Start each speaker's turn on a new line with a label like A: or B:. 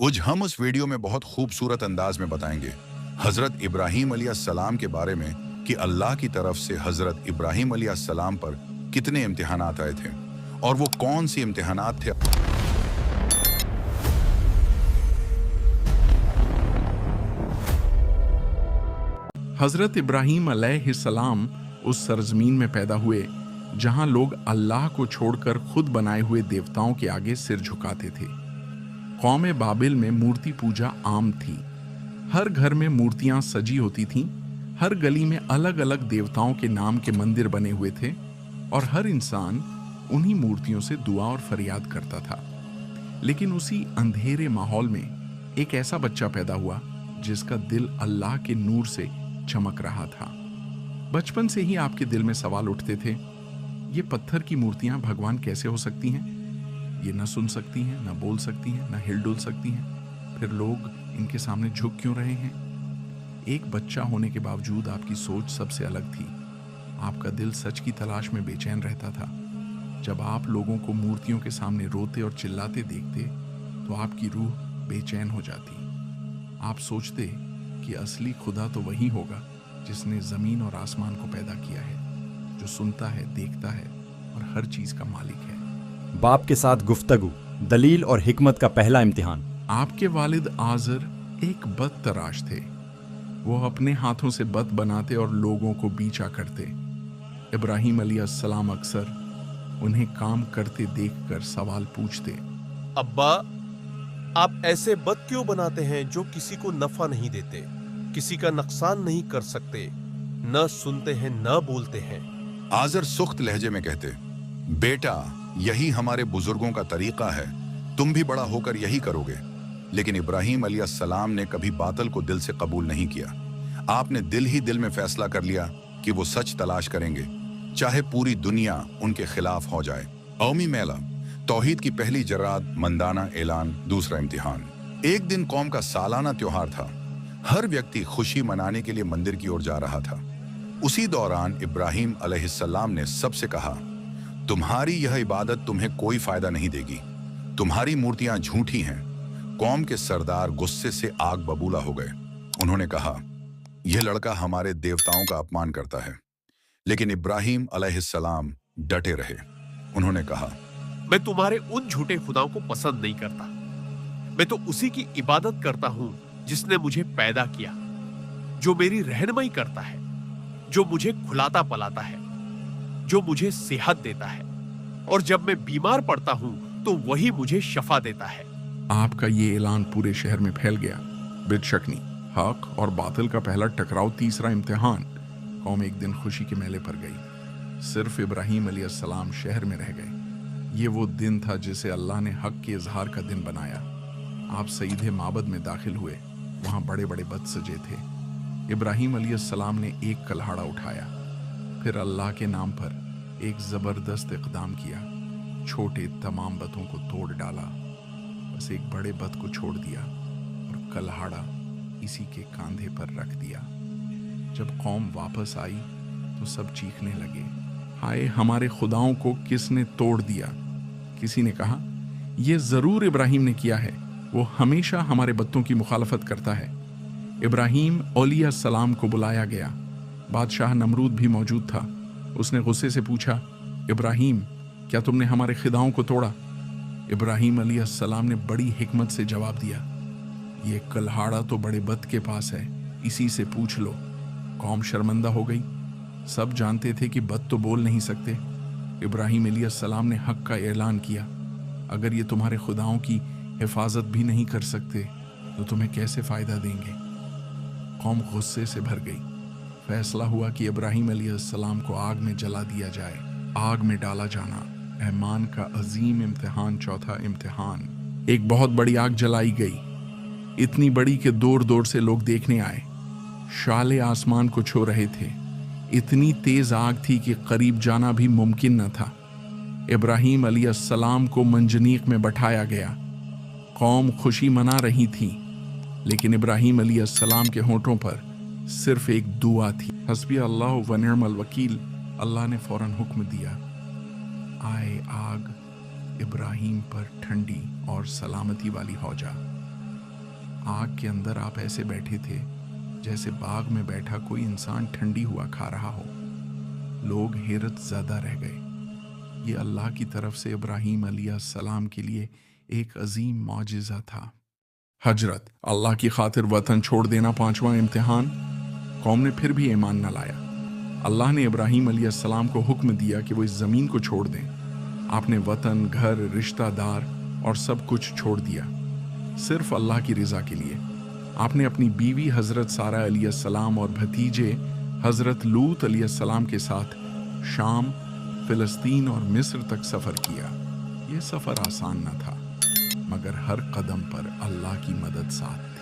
A: आज हम उस वीडियो में बहुत खूबसूरत अंदाज में बताएंगे हजरत इब्राहीम अलैहिस्सलाम के बारे में कि अल्लाह की तरफ से हजरत इब्राहीम अलैहिस्सलाम पर कितने इम्तिहानात आए थे और वो कौन सी इम्तिहानात थे।
B: हजरत इब्राहीम अलैहिस्सलाम उस सरजमीन में पैदा हुए जहां लोग अल्लाह को छोड़कर खुद बनाए हुए देवताओं के आगे सिर झुकाते थे। कौम बाबिल में मूर्ति पूजा आम थी। हर घर में मूर्तियां सजी होती थीं। हर गली में अलग अलग देवताओं के नाम के मंदिर बने हुए थे और हर इंसान उन्हीं मूर्तियों से दुआ और फरियाद करता था। लेकिन उसी अंधेरे माहौल में एक ऐसा बच्चा पैदा हुआ जिसका दिल अल्लाह के नूर से चमक रहा था। बचपन से ही आपके दिल में सवाल उठते थे, ये पत्थर की मूर्तियां भगवान कैसे हो सकती हैं? ये न सुन सकती हैं, न बोल सकती हैं, न हिलडुल सकती हैं, फिर लोग इनके सामने झुक क्यों रहे हैं? एक बच्चा होने के बावजूद आपकी सोच सबसे अलग थी। आपका दिल सच की तलाश में बेचैन रहता था। जब आप लोगों को मूर्तियों के सामने रोते और चिल्लाते देखते तो आपकी रूह बेचैन हो जाती। आप सोचते कि असली खुदा तो वही होगा जिसने जमीन और आसमान को पैदा किया है, जो सुनता है, देखता है और हर चीज का मालिक है।
C: बाप के साथ गुफ्तगू, दलील और हिकमत का पहला इम्तिहान।
B: आपके वालिद आज़र एक बत तराश थे। वो अपने हाथों से बत बनाते और लोगों को बीचा करते। इब्राहीम अलैहिस्सलाम अक्सर उन्हें काम करते देखकर सवाल पूछते,
D: अब्बा, आप ऐसे बत क्यों बनाते हैं जो किसी को नफा नहीं देते, किसी का नुकसान नहीं कर सकते, न सुनते हैं न बोलते हैं।
A: आजर सुख्त लहजे में कहते, बेटा यही हमारे बुजुर्गों का तरीका है, तुम भी बड़ा होकर यही करोगे। लेकिन इब्राहीम अलैहिस्सलाम ने कभी बातिल को दिल से कबूल नहीं किया। आपने दिल ही दिल में फैसला कर लिया कि वो सच तलाश करेंगे, चाहे पूरी दुनिया उनके खिलाफ हो जाए। कौमी मेला, तौहीद की पहली जराद, मंदाना ऐलान, दूसरा इम्तिहान। एक दिन कौम का सालाना त्योहार था। हर व्यक्ति खुशी मनाने के लिए मंदिर की ओर जा रहा था। उसी दौरान इब्राहीम अलैहिस्सलाम ने सबसे कहा, तुम्हारी यह इबादत तुम्हें कोई फायदा नहीं देगी, तुम्हारी मूर्तियां झूठी हैं। कौम के सरदार गुस्से से आग बबूला हो गए। उन्होंने कहा, यह लड़का हमारे देवताओं का अपमान करता है। लेकिन इब्राहीम अलैहिस्सलाम डटे रहे। उन्होंने कहा,
D: मैं तुम्हारे उन झूठे खुदाओं को पसंद नहीं करता। मैं तो उसी की इबादत करता हूं जिसने मुझे पैदा किया, जो मेरी रहनुमाई करता है, जो मुझे खुलाता पलाता है, जो मुझे सेहत देता है, और जब मैं बीमार पड़ता हूं तो वही मुझे शफा देता है।
B: आपका ये ऐलान पूरे शहर में फैल गया। बिदशकनी, हक और बातिल का पहला टकराव, तीसरा इम्तिहान। कौम एक दिन खुशी के मेले पर गई। सिर्फ इब्राहीम अलैहिस्सलाम शहर में रह गए। ये वो दिन था जिसे अल्लाह ने हक के इजहार का दिन बनाया। आप सईदे माबद में दाखिल हुए। वहां बड़े बड़े बत सजे थे। इब्राहीम अलैहिस्सलाम ने एक कल्हाड़ा उठाया, फिर अल्लाह के नाम पर एक जबरदस्त इक़दाम किया। छोटे तमाम बतों को तोड़ डाला, बस एक बड़े बत को छोड़ दिया और कल्हाड़ा इसी के कांधे पर रख दिया। जब कौम वापस आई तो सब चीखने लगे, हाय हमारे खुदाओं को किसने तोड़ दिया। किसी ने कहा, यह जरूर इब्राहीम ने किया है, वो हमेशा हमारे बत्तों की मुखालफत करता है। इब्राहीम अलैहिस्सलाम को बुलाया गया। बादशाह नमरूद भी मौजूद था। उसने गुस्से से पूछा, इब्राहीम, क्या तुमने हमारे खुदाओं को तोड़ा? इब्राहीम अलैहिस्सलाम ने बड़ी हिकमत से जवाब दिया, ये कल्हाड़ा तो बड़े बत के पास है, इसी से पूछ लो। कौम शर्मिंदा हो गई। सब जानते थे कि बत तो बोल नहीं सकते। इब्राहीम अलैहिस्सलाम ने हक का ऐलान किया, अगर ये तुम्हारे खुदाओं की हिफाजत भी नहीं कर सकते तो तुम्हें कैसे फायदा देंगे? कौम गुस्से से भर गई। फैसला हुआ कि इब्राहीम अलैहिस्सलाम को आग में जला दिया जाए। आग में डाला जाना, ऐमान का अजीम इम्तिहान, चौथा इम्तिहान। एक बहुत बड़ी आग जलाई गई, इतनी बड़ी कि दूर दूर से लोग देखने आए। शाले आसमान को छू रहे थे। इतनी तेज आग थी कि करीब जाना भी मुमकिन न था। इब्राहीम अलैहिस्सलाम को मंजनीक में बैठाया गया। कौम खुशी मना रही थी, लेकिन इब्राहीम अलैहिस्सलाम के होंठों पर सिर्फ एक दुआ थी, हस्बी अल्लाह व निअमल वकील। अल्लाह ने फौरन हुक्म दिया, आए आग इब्राहीम पर ठंडी और सलामती वाली हो जा। आग के अंदर आप ऐसे बैठे थे जैसे बाग में बैठा कोई इंसान ठंडी हुआ खा रहा हो। लोग हैरत ज़्यादा रह गए। ये अल्लाह की तरफ से इब्राहीम अलैहिस्सलाम के लिए एक अजीम मौजिज़ा था। हजरत, अल्लाह की खातिर वतन छोड़ देना पांचवा इम्तिहान। कौम ने फिर भी ईमान न लाया। अल्लाह ने इब्राहीम अलैहिस्सलाम को हुक्म दिया कि वो इस ज़मीन को छोड़ दें। आपने वतन, घर, रिश्तेदार और सब कुछ छोड़ दिया सिर्फ अल्लाह की रज़ा के लिए। आपने अपनी बीवी हज़रत सारा अलैहिस्सलाम और भतीजे हज़रत लूत अलैहिस्सलाम के साथ शाम, फ़िलिस्तीन और मिस्र तक सफ़र किया। ये सफ़र आसान न था, मगर हर कदम पर अल्लाह की मदद साथ।